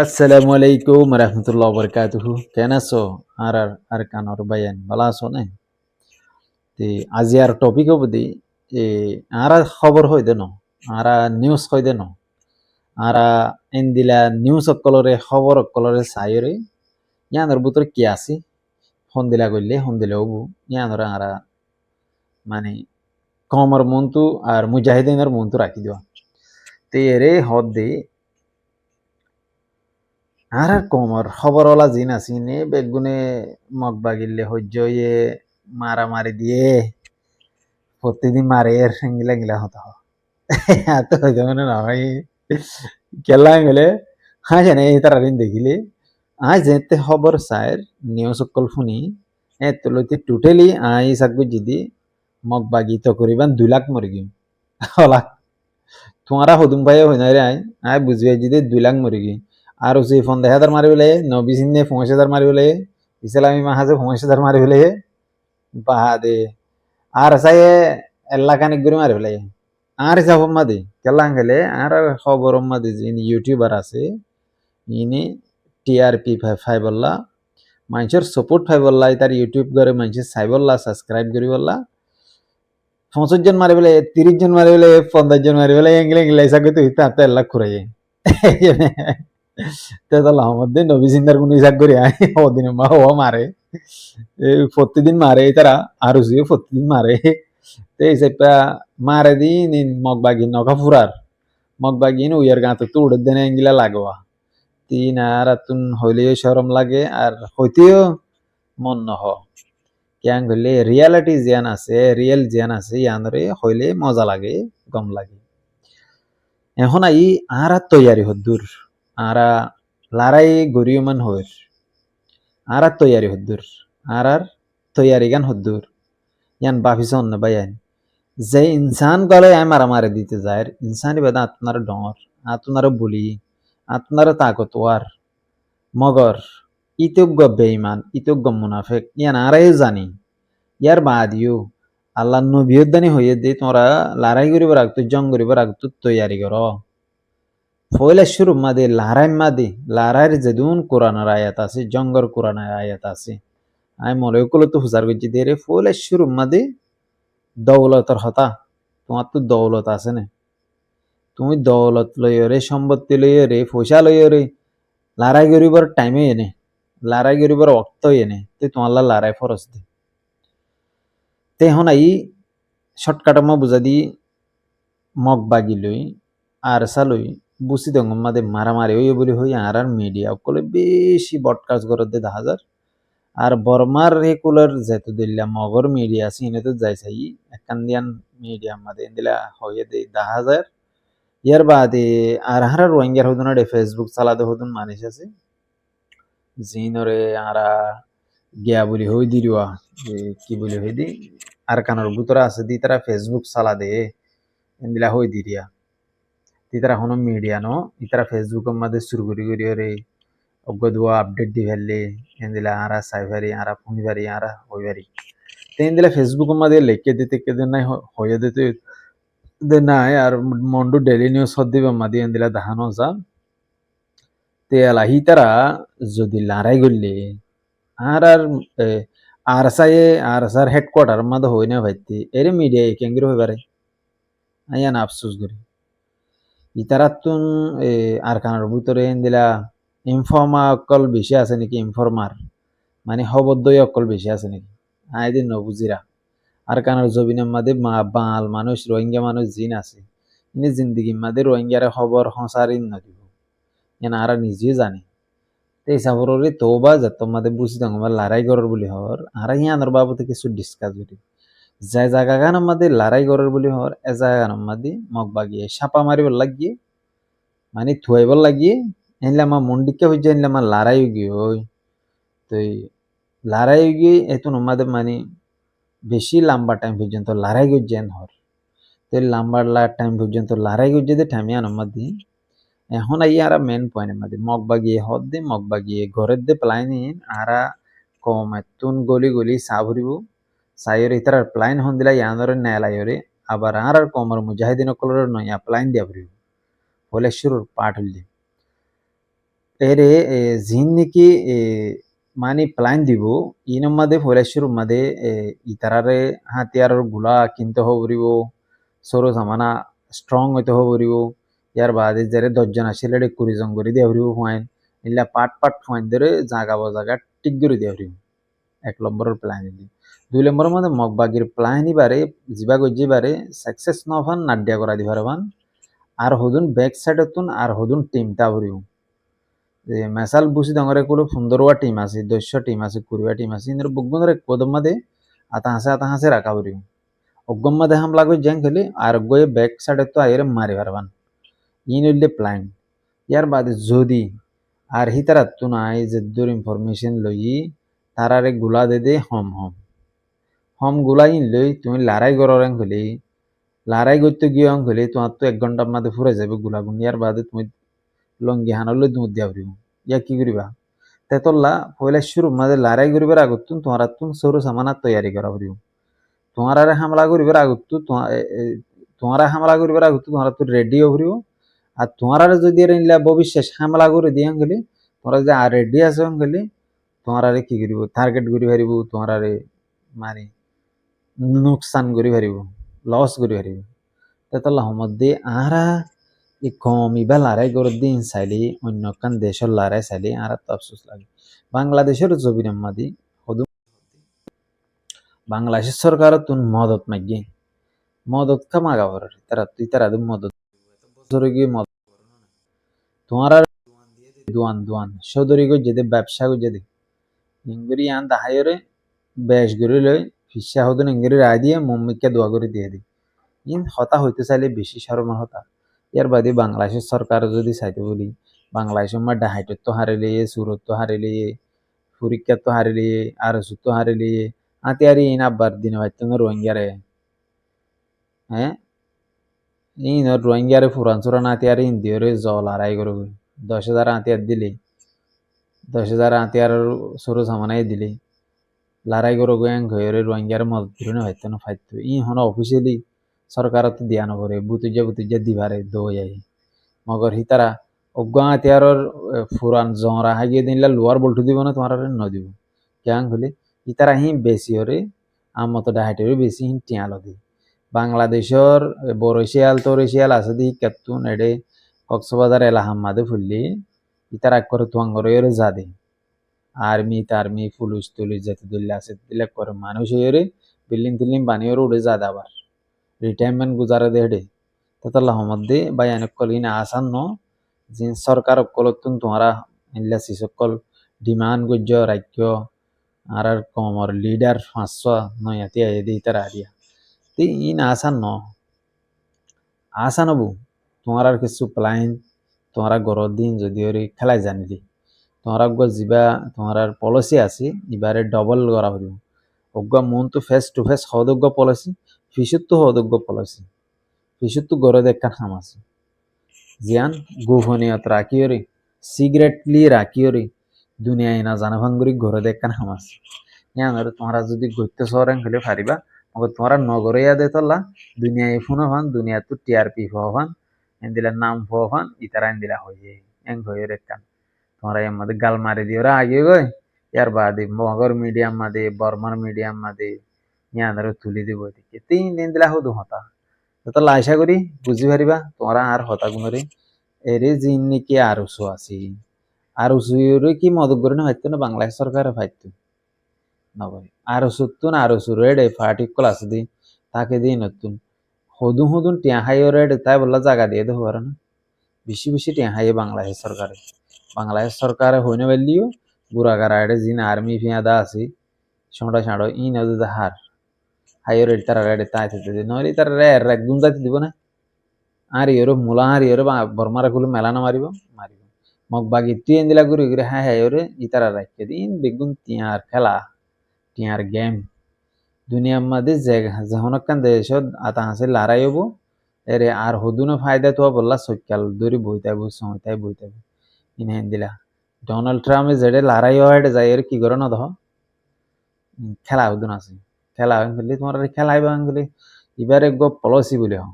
আসসালামু আলাইকুম রহমতুল্লাহ বরকাতুহু কেন আছো আর কানর বায়ান ভালো আছো না আজি আর টপিক হব দি এ আর খবর হই দেন আর নিউজ হই দেন আর দিলা নিউজ অকলরে খবর অকলরে চাইরে ইয়ানোর ভিতরে কি আছে ফোন দিলে হবু ইয়ানোর আর মানে কমর মনতু আর মুজাহিদিনের মনতু রাখি দেওয়া তে এরে হদ দি আর কমর খবরওয়ালা জিন আসিনে বেগুনে মগ বাগিলে সহ্য ইয়ে মারামারি দিয়ে প্রতিদিন মারে এর গিলা গিলা হতো এত হইতে মানে না ভাই কেলা গেলে হ্যাঁ জানে এই তারা দিন দেখিলে আজ যেতে খবর সাইর নিউজ অকল শুনি এ তুলতে টোটালি আই সাকু যদি মগ বাগি তো করিবান 2 লাখ মরি গিয়ে হলাক তোমারা হদুম ভাই হই না রে আই বুঝিয়ে যদি 2 লাখ মরি গিয়ে আর উসে ফোন 10,000 মারি বলে নবী সিনে 5,000 মারি বলে ইসলামী মাহাজে 5,000 মারি বলে বাহাদে আর সাই এল্লা কানিক গুরি মারি বলে আর হিসাব মাদি কেলাং গেলে আর খবর মাদি যে ইউটিউবার আছে ইনি টিআরপি ফাই বললা মানুষের সাপোর্ট ফাই বললা তার ইউটিউব করে মানুষের চাই বললা সাবস্ক্রাইব করি বললা 65 জন মারি বলে 30 জন মারি বলে 50 জন মারি বলে এঙ্গলে এঙ্গলে এসা করতে হইতে হাতে এল্লা খুঁড়াই তেতাল মধ্যে নবী সিন্দার কোন হিসাব করি ওদিন মা ও মারে প্রতিদিন মারে তারা আরো প্রতিদিন মারে te sepa mare di nin mogbagin no kafurar mogbagin uyar gato tu udah dene ngila lagwa tina ratun holiyo shorom lage আর হইতেও মন নহ ক্যাং হইলে রিয়ালিটি জিয়ান আছে রিয়েল জিয়ান আছে ইয়ানরে হইলে মজা লাগে গম লাগে এখন আই আরা তৈয়ারি হদ্দুর আরা লারাই গরিয়মান হইর আরা তৈয়ারি হদ্দুর আরার তৈয়ারি গান হদ্দুর ইয়ান বাফিসন না বায়ান যে ইনসান গলে আয় মারামারি দিতে যায় ইনসানি বেদা আপনার ডর আপনার বলি আপনার তাকতওয়ার মগর ইতজ্ঞ বেঈমান ইতজ্ঞ মুনাফেক ইয়ান আরাই জানি ইয়ার বাদিও আল্লাহ নবিয়দানি হইয়ে দি তোমরা লড়াই করিব রাখতো জং করিব রাখতো তৈয়ারি কর ফয়লা শুরু মাদে লড়াই মাদে লড়াইয়ের যেদুন কোরআনের আয়াত আছে জঙ্গর কোরআনের আয়াত আছে আমি মনে কলো তো হুজার গজি দিয়ে রে ফয়লা শুরু মাদে দৌলতর হতা তোমার তো দৌলত আছে না তুমি দৌলত লইরে সম্পত্তি লইরে পয়সা লইরে লড়াই করিবার টাইমে এনে লড়াই করিবার অর্থ এনে তে তোমার লড়াই ফরস দে তে হন আই শর্টকাটমা বুঝা দি মগ বাগি লই আর সালই বুসি দঙ্গ মাদে মারামারি হইয়ে বলি হই আর মিডিয়া কলে বেশি বডকাস্ট করতে দেখা যায় আর বর্মার রেকুলার যেহেতু দিল্লা মগর মিডিয়া আছে এনে তো যাই চাই একান দিয়ান মিডিয়া মাদে দিলা হইয়ে দে দেখা যায় ইয়ার বাদে আর হারা রোহিঙ্গার হদুন ফেসবুক চালাতে হদুন মানুষ আছে জিনরে আরা গিয়া বলি হই দিরিওয়া কি বলি হই দি আর কানোর ভিতরে আছে দি তারা ফেসবুক চালা দে এন্দিলা হই দিরিয়া দি তারা হনো মিডিয়া নো ইতারা ফেসবুকের মধ্যে শুরু করি করি রে অজ্ঞ দুয়া আপডেট দি ফেললে এন্দিলা আরা সাইভারি আরা ফুনিবারি আরা হইবারি তো এন্দিলা ফেসবুকের মধ্যে লেখকে দিতে কেদে নাই হইয়া দিতে দে নাই আর মন্ডু ডেইলি নিউজ হদ দিবে মাদি এন্দিলা দেখানো যা তে আলাহি তারা যদি লড়াই করলে আর আর আর সার হেডকোয়ার্টার মধ্যে হই না ভাইতে এরে মিডিয়া কেঙ্গির হইবারে আইয়ান আফসোস করি ইতারাতুন আর কানার ভিতরে দিলা ইনফর্মা অকল বেশি আছে নাকি ইনফর্মার মানে হবদ্দই অকল বেশি আছে নাকি আইদিন নবুজিরা আর কানার জবিনের মাঝে বাল মানুষ রোহিঙ্গা মানুষ জিন আছে ইনি জিন্দিগির মাঝে রোহিঙ্গার খবর হসারিন নদিব এন আর নিজে জানে এই সাবরে তোবা যত মাদে বুঝি দঙ্গমা লড়াই করার বলি হর আর ইয়ানোর বাবদে কিছু ডিসকাস করি যে জায়গা গানের মধ্যে লড়াই করার বলি হর এ জায়গা গানের মধ্যে মগ বাগিয়ে সাপা মারিবার লাগিয়ে মানে থুয়াইবার লাগিয়ে এনলে আমার মন্ডিকে হয়ে যায় এনলে আমার লড়াই গিয়ে ওই তো লড়াই গিয়ে এত আমাদের মানে বেশি লম্বা টাইম পর্যন্ত লড়াই গিয়ে হর তো লম্বা টাইম পর্যন্ত লড়াই গিয়ে ঠামিয়ে আনার মধ্যে এখন আই আর মেন পয়েন্ট মধ্যে মগ বাগিয়ে হদ দে মগ বাগিয়ে ঘরের দে প্লাইন আরা কম এতুন গলি গলি সাভরিব সাইয়ের ইতার প্লাইন হন দিলা ইয়ানরে নেলাইরে আবার আর কমর মুজাহিদিন কলর নয়া প্লাইন দিয়া ভরিব হলে শুরুর পাঠ হইলে এরে যিন নাকি মানে প্ল্যান দিব ইনৰ মাদে ফৰেষ্টৰ মাদে ইতাৰাৰে হাতিয়াৰৰ গুলা কিনতে হ'ব পাৰিব সৰু সামানা ষ্ট্ৰং হইতে হ'ব পাৰিব ইয়াৰ বাদে যেৰে 10জন আছিল 20জন কৰি দিয়া পাৰিব ফাইন ইলা পাট পাট ফাইন ধরে জাগা জাগা ঠিক করে দিয়া পাৰিব 1 নম্বৰৰ প্ল্যান দি 2 নম্বৰৰ মধ্যে মগবাগির প্ল্যান ইবারে জিবা গজ্জি বারে সাকসেস নফান নাডিয়া করা দিবারবান আর হদুন ব্যাক সাইডতুন আর হদুন টিমটা ভরিব মেসাল বুসি দঙরে কুলো 15টা টিম আছে 10 টিম আছে 20টা টিম আছে ইন্দর বুগুনরে কোদমদে আতা হাসে রাখা ভরিব অগম্মদে হামলা গই জ্যাং খেলি আর গয়ে ব্যাক সাইডে তো আইরে মারি পারবান ইন হইলে প্ল্যান ইয়ার বাদে যদি আর হিতারাত্তু নাই যে দূর ইনফরমেশন লই তারারে গুলা দে হম গুলা ইন লই তুমি লড়াই কররেন খেলি লড়াই করতে গিয়ে খেলি তোমার তো 1 ঘন্টার মধ্যে ফুরে যাবে গুলাগুন ইয়ার বাদে তুমি লঙ্গি হানলে দুধ দিয়া পারিব ইয়া কি করিবা তেতল্লা পয়লা শুরু মাঝে লড়াই করিবার আগতুন তোমার সরু সামানা তৈয়ারি করা পারিব তোমারে হামলা করিবার আগতো তোমারা হামলা করিবার আগতো তোমার তো রেডি হবরিব আর তোমার যদি ইলা ভবিষ্যৎ হামলা করে দিয়ে গেলে তোমরা যে আর রেডি আছো গেলে তোমার কি করিব টার্গেট করি পারিব তোমার মানে নুকসান করি পারিব লস করি পারিব তেতলা মধ্যে আরা এই কম ইবা লড়াই করে দিন চাইলে অন্য কান দেশের লড়াই চাইলে আর তো আফসোস লাগে বাংলাদেশের জবির মাদি হদু বাংলাদেশ সরকার তুন মদত মাগি মদত কামাগা বড় তারা তুই তারা মদত বছরে গিয়ে মদত তোমার দুয়ান দুয়ান সদরি গো যেতে ব্যবসা গো যেতে ইংগরি আন দাহায়রে বেশ গরি লই ফিসা হদন ইংগরি রায় দিয়ে মম্মিকে দোয়া করে দিয়ে দি ইন হতা হইতে চাইলে বেশি শরমের হতা ইয়ার বাদে বাংলাদেশের সরকার যদি চাইতে বলি বাংলাদেশের মা ডাহাইটত তো হারে লিয়ে সুরত তো হারে লিয়ে পরীক্ষা তো হারে লিয়ে আর তো হারে লিয়ে আতিয়ারি ইন আব্বার দিনে ভাইতো রোহিঙ্গারে হ্যাঁ ইন রোহিঙ্গারে ফুরান সুরান আতিয়ারি ইন্দিয়রে জল আড়াই করে 10,000 আতিয়ার দিলে 10,000 আতিয়ার সরু সামানাই দিলে লড়াই করো গোয়াং ঘরে রোহিঙ্গার মদত করে না হয়তো না ফাইতো ই হন অফিসিয়ালি সরকারত দিয়া নকরে বুতুজা দিবারে দো যাই মগর হিতারা অজ্ঞা আতিয়ারর ফুরান জরা হাগিয়ে দিনলা লোয়ার বল্টু দিব না তোমার ন দিব কেন হলে ইতারা হি বেশি হরে আমত ডাহাইটের বেশি হি টিয়াল দি বাংলাদেশের বড়শিয়াল তরশিয়াল আছে দি কেতুন এডে কক্সবাজার এলাহামাদে ফুললি ইতারা করে তুয়াঙ্গরের যা দে আর্মি টার্মি পুলিশ টুলিশ যেতে দিল্লি আছে দিলে করে মানুষ এরে বিল্ডিং টিল্ডিং বানিয়ে উড়ে যা আবার রিটায়ারমেন্ট গুজারে দে হেডে তাতাল্লাহ মধ্যে বা অনেক কলিন আসান ন যে সরকার কলতুন তোমারা ইল্লা সকল ডিমান্ড গুজ্জ রাজ্য আর কমর লিডার 500 নয়াতি আই দি তারা আরিয়া তি ইন আসান ন আসান হবু তোমার কিছু প্ল্যান তোমারা গরর দিন যদি ওরে খেলাই জানিলি তোমার যা তোমার পলিসি আছে এবারে ডবল করা হইব অজ্ঞ মন তো ফেস টু ফেস হদজ্ঞ পলিসি ফিসুত তো হদজ্ঞ পলিসি ফিসুত তো গড়ে দেখা খাম আছে জিয়ান গোপনীয়ত রাখিওরে সিগারেটলি রাখিওরে দুনিয়ায় না জানা ভাঙ্গুরি ঘরে দেখান খাম আছে ইয়ান তোমরা যদি গত্য শহরে খেলে পারিবা মগর তোমরা নগরে দে তলা দুনিয়ায় ফোন হন দুনিয়া তো টিআরপি হন এন্দিলা নাম হন ইতারা এন্দিলা হয়ে এং হয়ে রেখান তোমরা এর মধ্যে গাল মারি দিও রা আগে গই ইয়ার বাদে মগর মিডিয়াম মাদে বর্মার মিডিয়াম মাদে ইয়ানরে তুলি দিব এদিকে 3 দিন দিলা হদু হতা তো আশা করি বুঝি পারিবা তোমরা আর হতা গুণরে এরে জিন নাকি আর উসু আছি আর উসুরে কি মদত করে না হয়তো না বাংলাদেশ সরকারে ফাইতো না ভাই আর উসুতুন আর উসুর এডে পার্টিকুল আছে দি তাকে দিই নতুন হদুন টিয়া হাই রেড তাই বললা জায়গা দিয়ে দেবো পারে না বেশি বেশি টিয়া হাই বাংলাদেশ সরকারে বাংলাদেশ সরকারে হইনে বেলিও গুড়াগাড়া এডে জিন আর্মি ফিয়াদা আছে সোঁটা সাঁড়ো ই নদী হার হাইয়ের তারা রেডে তাই থাকতে নইলে তারা রে একদম যাইতে দিব না আর ইয়রো মূলা আর ইয়রো বর্মারা গুলো মেলানো মারিব মগ বাগি তুই এন্দিলা ঘুরি ঘুরে হ্যাঁ হ্যাঁ ওরে ইতারা রাখতে দিন বেগুন টিয়ার খেলা টিয়ার গেম দুনিয়ার মধ্যে যখন কান দেশত আতা হাসে লড়াই হবো এরে আর হদুনো ফায়দা তো বললা সকাল দূরি বইতাইব সময়তাই বইতাইব ইন হেন্দিলা ডোনাল্ড ট্রাম্পে যেডে লড়াই হয় যাই এর কি করে না দহ খেলা হদুন আছে খেলা খেলি তোমার খেলাই বাঙালি এবারে গো পলিসি বলে হ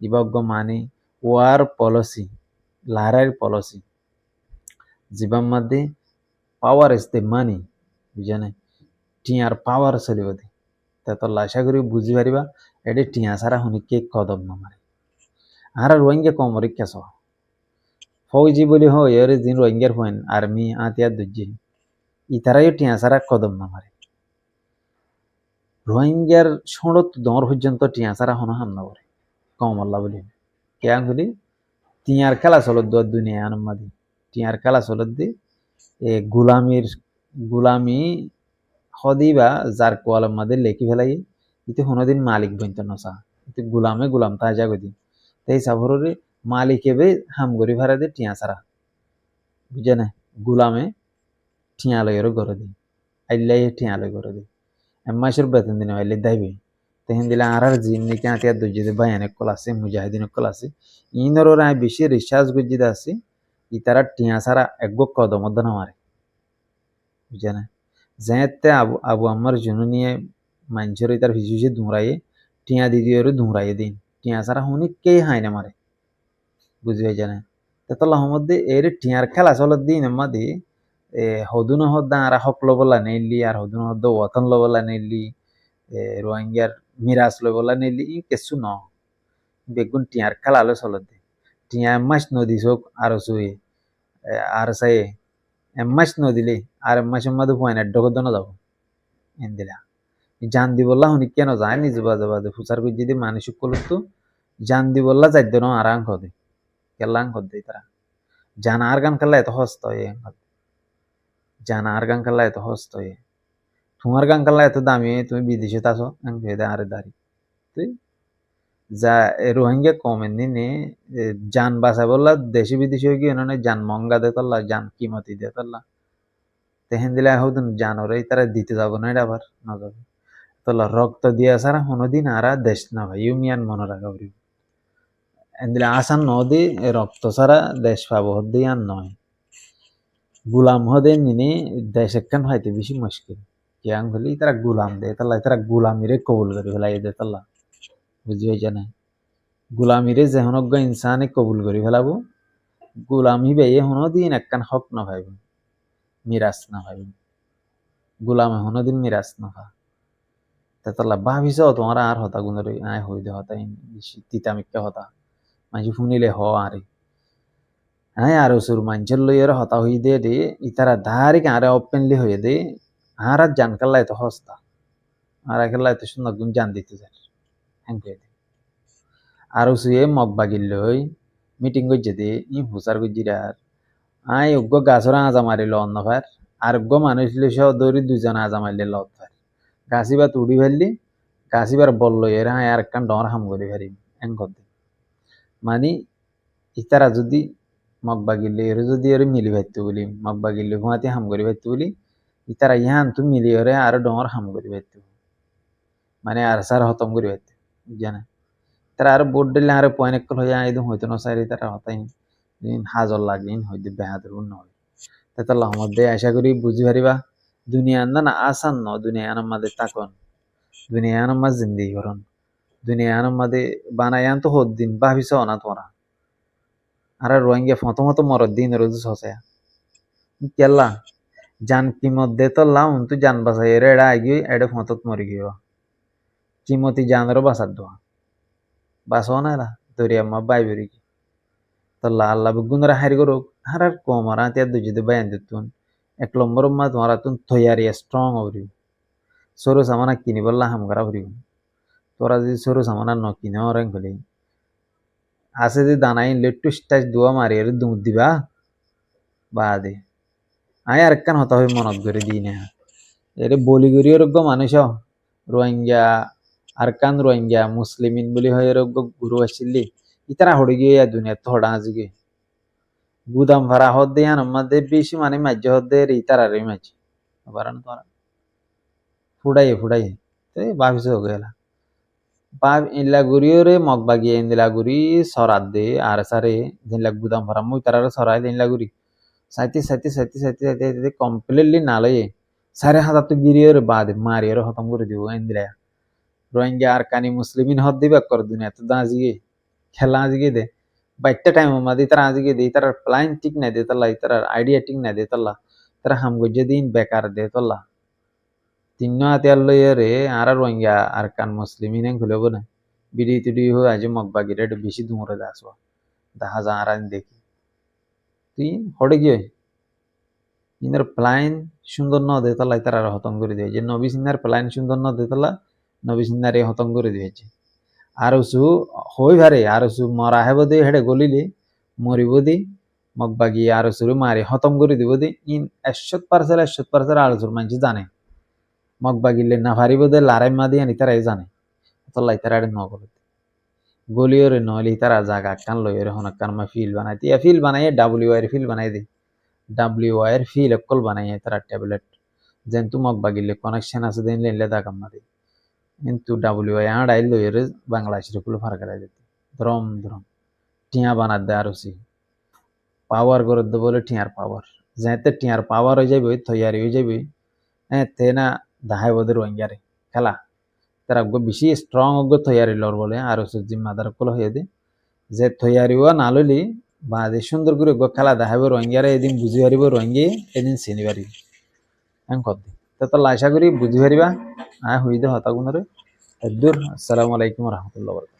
ইবাগ মানে ওয়ার পলিসি লড়াইয়ের পলিসি জীবন মধ্যে পাওয়ার ইজ দ্য মানি বুঝানে টিয়ার পাওয়ার চলিব দে তেতলা আশা করি বুঝি পারিবা এটি টিয়া সারা শুনি কে কদম নমারে আর রোহিঙ্গা কম কেস ফৌজি বলি হয় এর দিন রোহিঙ্গার পয়েন্ট আর্মি আতিয়ার দুজি ইতারাই টিয়া সারা কদম নমারে রোহিঙ্গার সড়ত দর পর্যন্ত টিয়া সারা হন হাম নগরে কম আল্লাহ বলি কেয়াং বলি টিয়ার খেলা চলত দুনিয়া আনমাদি টিয়ার খেলা চলত দি গুলামি হদিবা যার কোয়ালাম মাদে লেখি ফেলাই ইতে কোনোদিন মালিক বইতে নসা ইতে গুলাম তা জাগদি তাই সাভরে মালিকে বে হাম গরি ভাড়া দে টিয়া সারা বুঝে না গুলামে টিয়া লয়ের গড়ে দি আইলাই টিয়া লয় গড়ে দি মাসের বেতন দিন আইলে দাইবে তেহেন দিলে আর জিন নিকে আতিয়া দুজিদে বায়ানে কল আছে মুজাহিদিন কল আছে ইনর রায় বেশি রিসার্চ গুজিদে আছে ইতারা টিয়া সারা একগো কদম না মারে বুঝে না যেতে আবু আবু আমার জননিয়ে মানুষের তার ভিজুজে দুমরাইয়ে টিয়া দিদিওর দুমরাইয়ে দিন টিয়া সারা শুনি কে হাই না মারে বুঝবে জানে তেতলা মধ্যে এর টিয়ার খেলা চলত দিন এমাদি হদুন হদ্দা আর হক লবলা নেইলি আর হদুন হদ্দ ওয়াতন লবলা নেইলি রোহিঙ্গার মিরাজ লবলা নেইলি ই কেসু ন বেগুন টিয়ার খেলা আলো চলত দি টিয়া মাছ নদী চোখ আর চুয়ে আর চাই এম্মাস নদিলে আর এম্মাসের মধ্যে পয়নার ডগর দনা যাব এন্দিলা জান দি বললা শুনি কেন যায় নিজে বাজে বাজে ফুচার করে যদি মানুষ কলতো জান দি বললা যাইদ ন আর আং খদে কেলা আং খদে তারা জান আর গান খেলা এত হস্ত জান আর গান খেলা এত হস্ত তোমার গান খেলা এত দামি তুমি বিদেশে তাসো আং ভেদে আরে দাঁড়ি তুই যা রোহিঙ্গা কমেন দিনে জান বাসা বললা দেশে বিদেশে গিয়ে জান মঙ্গা দে তল্লা জান কিমতি দে তল্লা তেহেন দিলে হতুন জানোরে তারা দিতে যাব না এটা আবার না যাবে তল্লা রক্ত দিয়া সারা কোনোদিন আরা দেশ না ভাই ইউনিয়ন মনে রাখা পারি এন্দিলে আসান নদী রক্ত সারা দেশ পাবো হদ্দি আর নয় গুলাম হদে নিনে দেশ একখান হয়তো বেশি মুশকিল কেয়াং হলি তারা গুলাম দে তাল্লা তারা গুলামিরে কবুল করে ফেলাই দে তাল্লা বুঝি হয়েছে না গুলামিরে যেহনজ্ঞ ইনসানে কবুল করে ফেলাবো গুলামি বে হনদিন একখান হক না ভাইব মিরাজ না ভাইব গুলামে হনদিন মিরাজ না ভা তেতলা ভাবিছ তোমার আর হতা গুণরে আয় হই দে হতা তিতামিক্কা হতা মাঝে শুনিলে হ আরে হ্যাঁ আর সুর মানুষের লইয়ার হতা হই দে দে ইতারা ধারিক আরে ওপেনলি হয়ে দে আর জান কাল্লা এত হস্তা আর একেলা এত সুন্দর গুণ জান দিতে যায় হ্যাঁ দে আর সুয়ে মগ বাগিল লই মিটিং গজ্জে দে ই হুসার গজ্জিরার আয় উগ্র গাছরা আজা মারিল অন্য ফার আর উগ্র মানুষ সহ দৌড়ি দুজন আজা মারলে লত ফার গাছিবা তুড়ি ফেললি গাছিবার বলল এর হ্যাঁ আর একখান ডর হাম করে ফেরিম এং করতে মানে ইতারা যদি মগ বাগিলে এর যদি এর মিলি ভাইতে বলি মগ বাগিলে ঘুমাতে হাম করে ভাইতে বলি ইতারা ইহান তো মিলি ওরে আর ডর হাম করে ভাইতে মানে আর সার হতম করে ভাইতে জানে তারা আর বোর্ড দিলে আর পয়েন্ট একল হয়ে একদম হইতো না সারি তারা হতাই হাজর লাগিন হইতে বেহাদের নয় তেতলা মধ্যে আশা করি বুঝি পারিবা দুনিয়া না আসান ন দুনিয়া আমাদের তাকন দুনিয়া আমার জিন্দিগি করন দুনিয়া আমাদের বানায়ান তো হদ দিন ভাবিছ না তোরা আর রোহিঙ্গা ফত মরদ দিন রোজ হসে কেলা জান কিমত দে তো লাউন তুই জান বাসাই এর এড়া আগি এড়ে ফতত মরি গিয়ে কিমতি জানেরও বাসার দোয়া বাসো না এরা দরিয়া মা বাই বেরি তো আল্লাহ গুণরা হারি করো আর কম আর তিয়া দুজিদে বায়ান দিতুন এক নম্বর মা তোমার তুন তৈয়ারি স্ট্রং হবরি সরু সামানা কিনি বললা হাম করা হরি তোরা যদি সরু সামানা ন কিনে রেং ফেলি আছে যে দানাই লেট্টু স্টাচ দোয়া মারি এর দুধ দিবা বা দে আয় আর একখান হতা হয়ে মনত করে দিই না এর বলি করি রোগ্য মানুষ রোহিঙ্গা আর কান রোহিঙ্গা মুসলিমিন বলি হয় রোগ্য গুরু আসছিলি ইতারা হড়ি গিয়ে দুনিয়ার তো হড়া আজকে গুদাম ভাড়া হদ দিয়ে আমাদের বেশি মানে মাঝে হদ দিয়ে ইতারারই মাঝে আবার তোরা ফুড়াই তো ভাবিস গেলা বাপ ইনলা গুরিওরে মগ বাগিয়ে ইন্দিলা গুরি সরাত দে আর সারে জিনলা গুদাম ভরা মুই তারার সরাই দিনলা গুরি সাইতে কমপ্লিটলি নালয়ে সারে হাজার তো গিরিওরে বাদ মারিওরে খতম করে দিব ইন্দিলা রোহিঙ্গা আর কানি মুসলিমিন হদ দিবা কর দুনিয়া তো দাঁজিয়ে খেলা আজিয়ে দে বাইটটা টাইম মাদি তারা আজকে দিই তার প্ল্যান ঠিক নাই দে তাল্লা তার আইডিয়া ঠিক নাই দে তাল্লা তারা হাম গজ্জে দিন বেকার দে তাল্লা তিন্ন হাতিয়ার লইয়া রে আর রোহিঙ্গা আর কান মুসলিমিন খুলেব না বিডি টিডি হয়ে আজ মগবাগিরে একটু বেশি দূরে দাস দেখা যা আর দেখি তুই হটে গিয়ে ইনার প্ল্যান সুন্দর ন দে তাল্লা তারা হতম করে দিয়েছে নবী সিনার প্ল্যান সুন্দর ন দে তাল্লা নবী সিনার হতম করে দিয়েছে আর সু হই ভারে আর সু মরা হেব দে হেডে গলিলে মরিব দি মগবাগি আর সুরে মারি হতম করে দিব দি ইন 100% আর সুর মানুষ জানে মগবাগিলে না পারিব দে লারাই মা দিয়ে তারাই জানে তল্লাই তারা ন গলে গলিওরে নলি তারা জাগা কান লইরে হন কান মা ফিল বানাই তিয়া ফিল বানাই ডাব্লিউ এর ফিল বানাই দি ডাব্লিউ এর ফিল অকল বানাই তারা ট্যাবলেট যেন তু মগবাগিলে কানেকশন আছে দেন লেলে দাগাম না দি কিন্তু ডাব্লিউ আই আড়াই লইরে বাংলাদেশের কুলো ফার করাই দিতে দ্রম দ্রম টিয়া বানাত দে আরসি পাওয়ার করে দে বলে টিয়ার পাওয়ার যেতে টিয়ার পাওয়ার হয়ে যাবে তৈয়ারি হয়ে যাবে হ্যাঁ তে না দাহাই বদের রোহিঙ্গারে খেলা তারা বেশি স্ট্রং অজ্ঞ তৈয়ারি লর বলে আর জিম্মাদার কল হয়ে দে যে তৈয়ারি হওয়া না লইলি বা যে সুন্দর করে খেলা দেখাবে রোহিঙ্গারে এদিন বুঝি পারিব রোহিঙ্গি এদিন চিনি পারিব হ্যাঁ কত তো আশা করি বুঝি পারিবা হই দে হতা গুণরে দূর আসসালামু আলাইকুম রহমতুল্লাহ।